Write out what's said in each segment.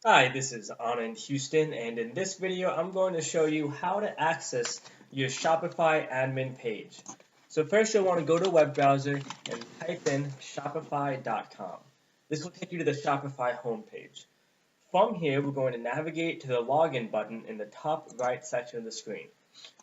Hi, this is Anand Houston, and in this video, I'm going to show you how to access your Shopify admin page. So first, you'll want to go to a web browser and type in shopify.com. This will take you to the Shopify homepage. From here, we're going to navigate to the login button in the top right section of the screen.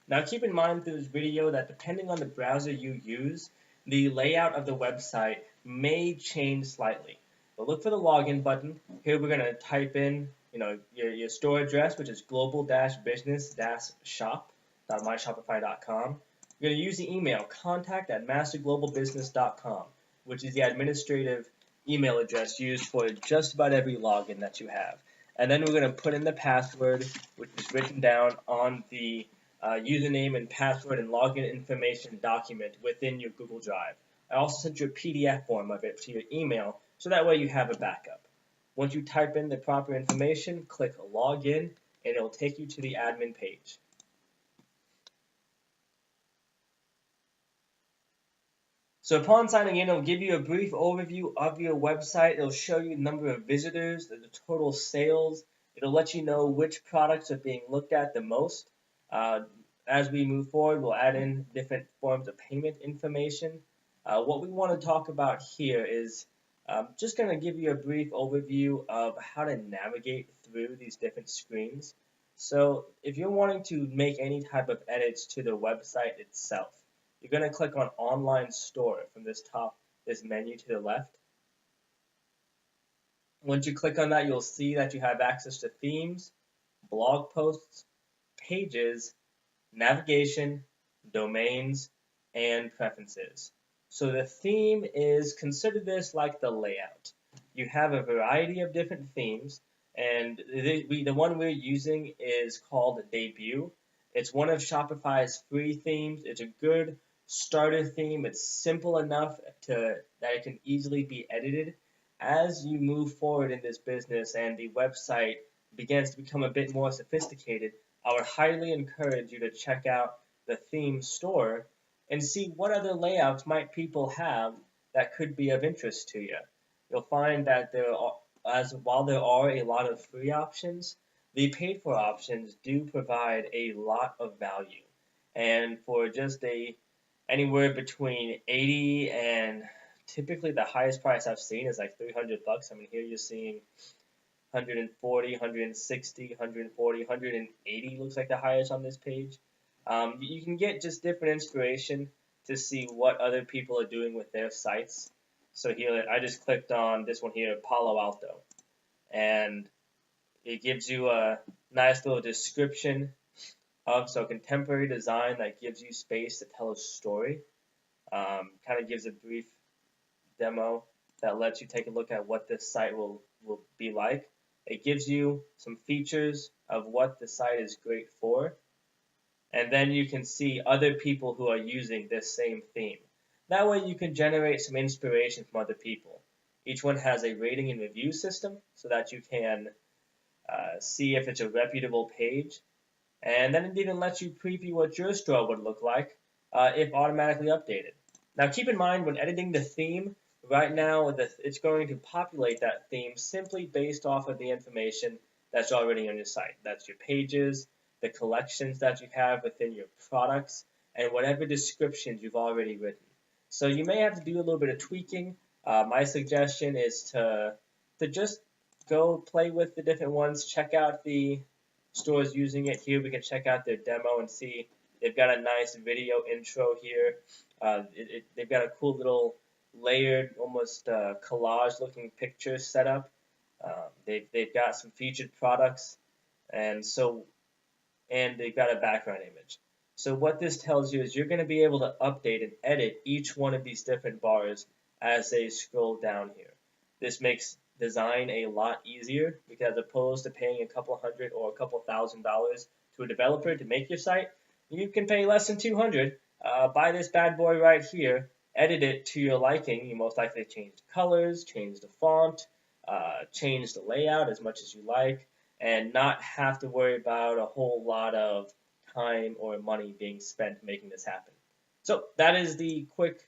Now keep in mind through this video that depending on the browser you use, the layout of the website may change slightly. But look for the login button. Here we're going to type in your store address, which is global-business-shop.myshopify.com. You're going to use the email contact@masterglobalbusiness.com, which is the administrative email address used for just about every login that you have. And then we're going to put in the password, which is written down on the username and password and login information document within your Google Drive. I also sent you a PDF form of it to your email, so that way you have a backup. Once you type in the proper information, click Login, and it'll take you to the admin page. So upon signing in, it'll give you a brief overview of your website. It'll show you the number of visitors, the total sales. It'll let you know which products are being looked at the most. Uh, as we move forward, we'll add in different forms of payment information. What we want to talk about here is just going to give you a brief overview of how to navigate through these different screens. So if you're wanting to make any type of edits to the website itself, you're going to click on Online Store from this menu to the left. Once you click on that, you'll see that you have access to themes, blog posts, pages, navigation, domains, and preferences. So the theme is, consider this like the layout. You have a variety of different themes, and the one we're using is called Debut. It's one of Shopify's free themes. It's a good starter theme. It's simple enough that it can easily be edited. As you move forward in this business and the website begins to become a bit more sophisticated, I would highly encourage you to check out the theme store and see what other layouts might people have that could be of interest to you. You'll find that while there are a lot of free options, the paid for options do provide a lot of value. And for just anywhere between 80 and typically the highest price I've seen is like $300. I mean, here you're seeing 140, 160, 140, 180 looks like the highest on this page. You can get just different inspiration to see what other people are doing with their sites. So here, I just clicked on this one here, Palo Alto, and it gives you a nice little description of contemporary design that gives you space to tell a story. Kind of gives a brief demo that lets you take a look at what this site will be like. It gives you some features of what the site is great for, and then you can see other people who are using this same theme. That way you can generate some inspiration from other people. Each one has a rating and review system so that you can see if it's a reputable page, and then it even lets you preview what your store would look like if automatically updated. Now keep in mind when editing the theme, right now it's going to populate that theme simply based off of the information that's already on your site. That's your pages, the collections that you have within your products, and whatever descriptions you've already written. So you may have to do a little bit of tweaking. My suggestion is to just go play with the different ones, check out the stores using it. Here we can check out their demo and see they've got a nice video intro here. They've got a cool little layered, almost collage looking picture setup. They've got some featured products, and they've got a background image. So what this tells you is you're going to be able to update and edit each one of these different bars as they scroll down here. This makes design a lot easier because as opposed to paying a couple hundred or a couple $1,000s to a developer to make your site, you can pay less than 200. Buy this bad boy right here, edit it to your liking. You most likely change the colors, change the font, change the layout as much as you like, and not have to worry about a whole lot of time or money being spent making this happen. So that is the quick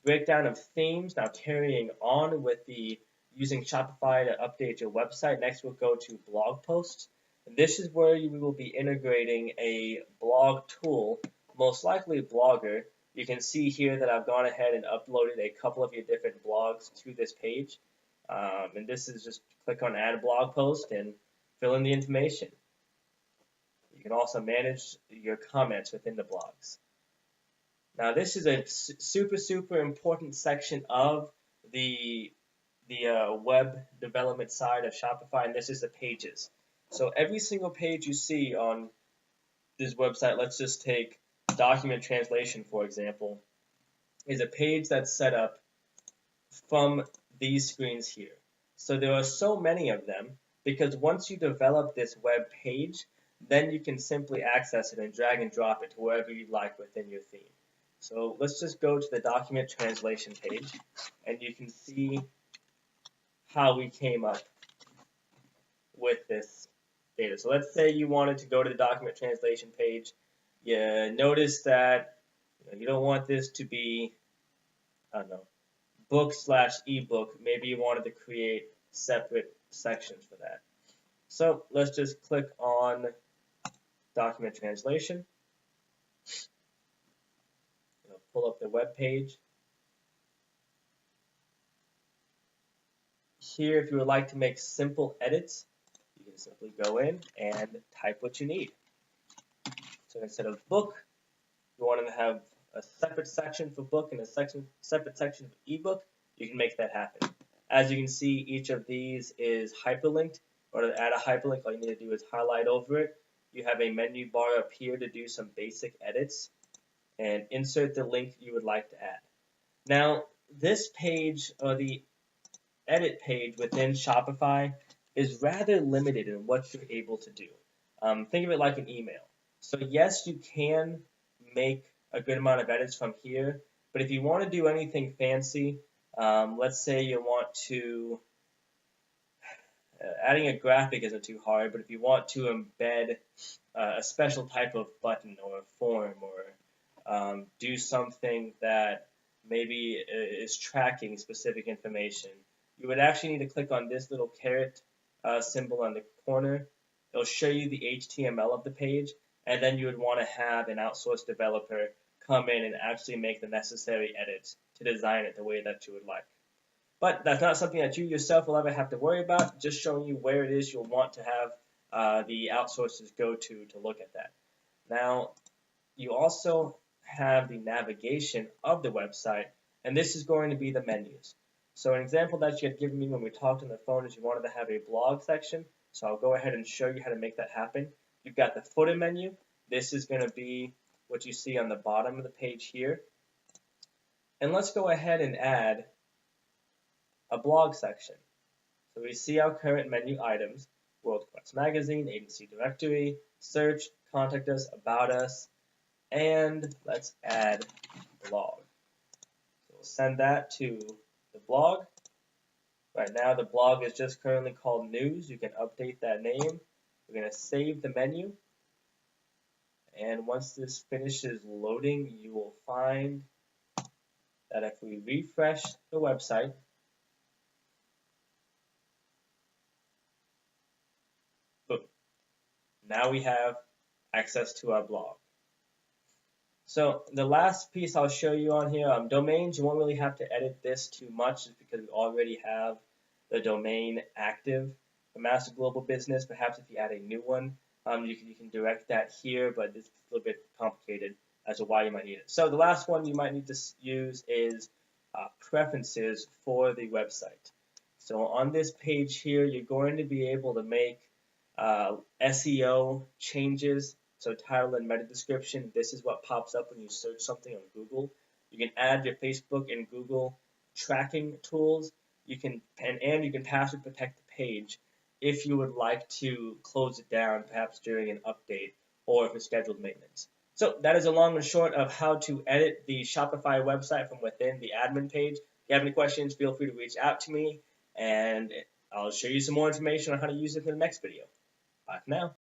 breakdown of themes. Now carrying on with the using Shopify to update your website. Next, we'll go to blog posts. This is where you will be integrating a blog tool, most likely Blogger. You can see here that I've gone ahead and uploaded a couple of your different blogs to this page. And this is just click on add blog post and fill in the information. You can also manage your comments within the blogs. Now this is a super important section of the web development side of Shopify, and this is the pages. So every single page you see on this website, let's just take document translation for example, is a page that's set up from these screens here. So there are so many of them because once you develop this web page, then you can simply access it and drag and drop it to wherever you'd like within your theme. So let's just go to the document translation page, and you can see how we came up with this data. So let's say you wanted to go to the document translation page. You notice that you don't want this to be, I don't know, book/ebook. Maybe you wanted to create separate sections for that. So let's just click on document translation. Pull up the web page. Here, if you would like to make simple edits, you can simply go in and type what you need. So instead of book, you want to have a separate section for book and a separate section for ebook, you can make that happen. As you can see, each of these is hyperlinked. In order to add a hyperlink, all you need to do is highlight over it. You have a menu bar up here to do some basic edits and insert the link you would like to add. Now, this page, or the edit page within Shopify, is rather limited in what you're able to do. Think of it like an email. So yes, you can make a good amount of edits from here, but if you want to do anything fancy, let's say you want to, adding a graphic isn't too hard, but if you want to embed a special type of button or a form, or do something that maybe is tracking specific information, you would actually need to click on this little caret symbol on the corner. It'll show you the HTML of the page, and then you would want to have an outsourced developer come in and actually make the necessary edits to design it the way that you would like. But that's not something that you yourself will ever have to worry about, just showing you where it is you'll want to have the outsourcers go to look at that. Now, you also have the navigation of the website, and this is going to be the menus. So an example that you had given me when we talked on the phone is you wanted to have a blog section. So I'll go ahead and show you how to make that happen. You've got the footer menu. This is going to be what you see on the bottom of the page here. And let's go ahead and add a blog section. So we see our current menu items: World Quest Magazine, Agency Directory, Search, Contact Us, About Us, and let's add blog. So we'll send that to the blog. Right now the blog is just currently called News. You can update that name. We're going to save the menu. And once this finishes loading, you will find that if we refresh the website, boom, now we have access to our blog. So the last piece I'll show you on here, domains, you won't really have to edit this too much just because we already have the domain active for Master Global Business. Perhaps if you add a new one, you can direct that here, but it's a little bit complicated as to why you might need it. So the last one you might need to use is preferences for the website. So on this page here, you're going to be able to make SEO changes. So title and meta description, this is what pops up when you search something on Google. You can add your Facebook and Google tracking tools. You can you can password protect the page if you would like to close it down, perhaps during an update or for scheduled maintenance. So that is a long and short of how to edit the Shopify website from within the admin page. If you have any questions, feel free to reach out to me, and I'll show you some more information on how to use it in the next video. Bye for now.